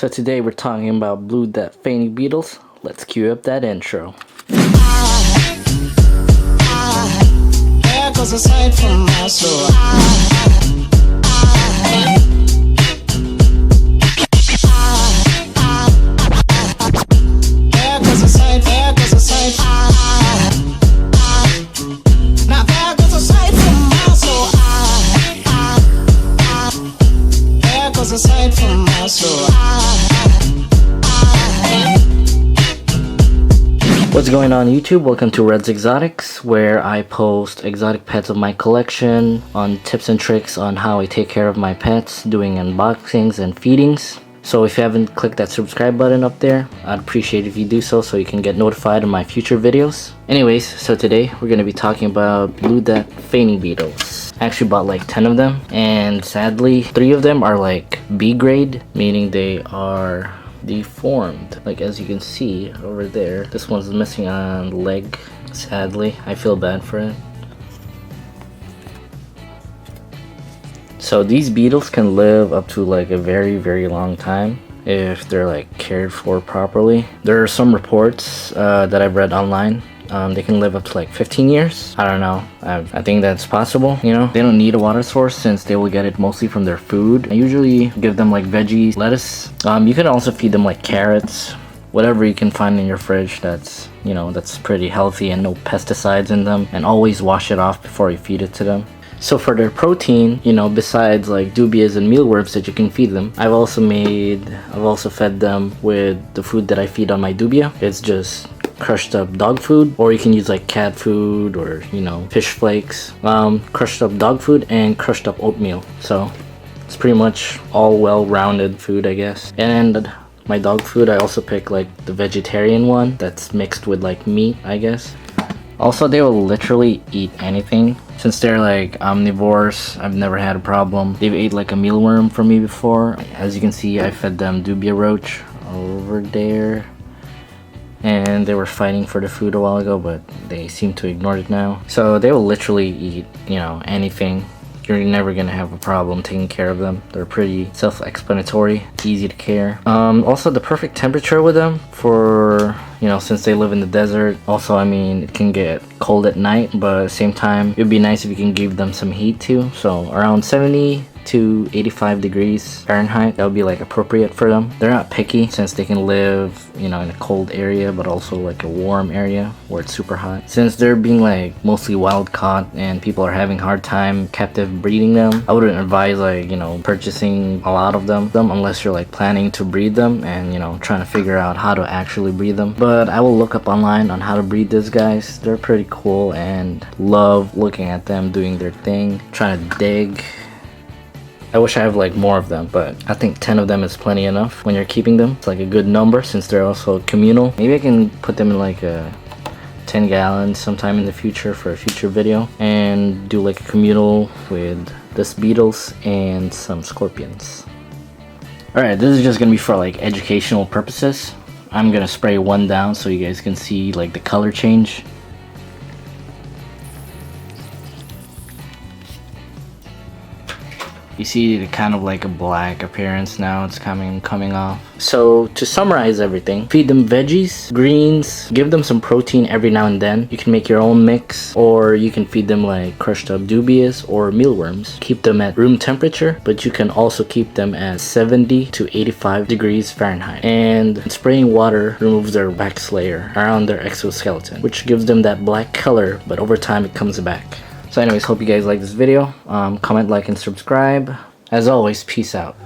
So today we're talking about blue that feigning beetles. Let's cue up that intro. There goes a sight from my soul. There goes a sight, there goes a sight. Now there goes a sight from my soul. There goes a sight from my soul. What's going on YouTube? Welcome to Red's Exotics, where I post exotic pets of my collection, on tips and tricks on how I take care of my pets, doing unboxings and feedings. So if you haven't clicked that subscribe button up there, I'd appreciate if you do so you can get notified of my future videos. Anyways, so today we're going to be talking about blue that feigning beetles. I actually bought like 10 of them, and sadly 3 of them are like B grade, meaning they are deformed. Like as you can see over there, this one's missing a leg. Sadly, I feel bad for it. So these beetles can live up to like a very long time if they're like cared for properly. There are some reports that I've read online. They can live up to like 15 years. I don't know. I think that's possible. You know, they don't need a water source since they will get it mostly from their food. I usually give them like veggies, lettuce. You can also feed them like carrots, whatever you can find in your fridge that's, you know, that's pretty healthy and no pesticides in them. And always wash it off before you feed it to them. So for their protein, you know, besides like dubias and mealworms that you can feed them, I've also fed them with the food that I feed on my dubia. It's just crushed up dog food, or you can use like cat food or, you know, fish flakes, crushed up dog food and crushed up oatmeal. So it's pretty much all well-rounded food, I guess. And my dog food, I also pick like the vegetarian one that's mixed with like meat, I guess. Also, they will literally eat anything. Since they're like omnivores, I've never had a problem. They've ate like a mealworm for me before. As you can see, I fed them dubia roach over there. And they were fighting for the food a while ago, but they seem to ignore it now. So they will literally eat, you know, anything. You're never gonna have a problem taking care of them. They're pretty self-explanatory, easy to care. Also, the perfect temperature with them for, you know, since they live in the desert. Also, I mean, it can get cold at night, but at the same time, it'd be nice if you can give them some heat too. So around 70 to 85 degrees Fahrenheit, that would be like appropriate for them. They're not picky since they can live, you know, in a cold area but also like a warm area where it's super hot. Since they're being like mostly wild caught and people are having hard time captive breeding them, I wouldn't advise like, you know, purchasing a lot of them unless you're like planning to breed them and, you know, trying to figure out how to actually breed them. But I will look up online on how to breed these guys. They're pretty cool and love looking at them doing their thing, trying to dig. I wish I have like more of them, but I think 10 of them is plenty enough when you're keeping them. It's like a good number since they're also communal. Maybe I can put them in like a 10 gallons sometime in the future for a future video and do like a communal with this beetles and some scorpions. Alright, this is just gonna be for like educational purposes. I'm gonna spray one down so you guys can see like the color change. You see the kind of like a black appearance now, it's coming off. So to summarize everything, feed them veggies, greens, give them some protein every now and then. You can make your own mix, or you can feed them like crushed up dubias or mealworms. Keep them at room temperature, but you can also keep them at 70 to 85 degrees Fahrenheit. And spraying water removes their wax layer around their exoskeleton, which gives them that black color, but over time it comes back. So anyways, hope you guys like this video. Comment, like, and subscribe. As always, peace out.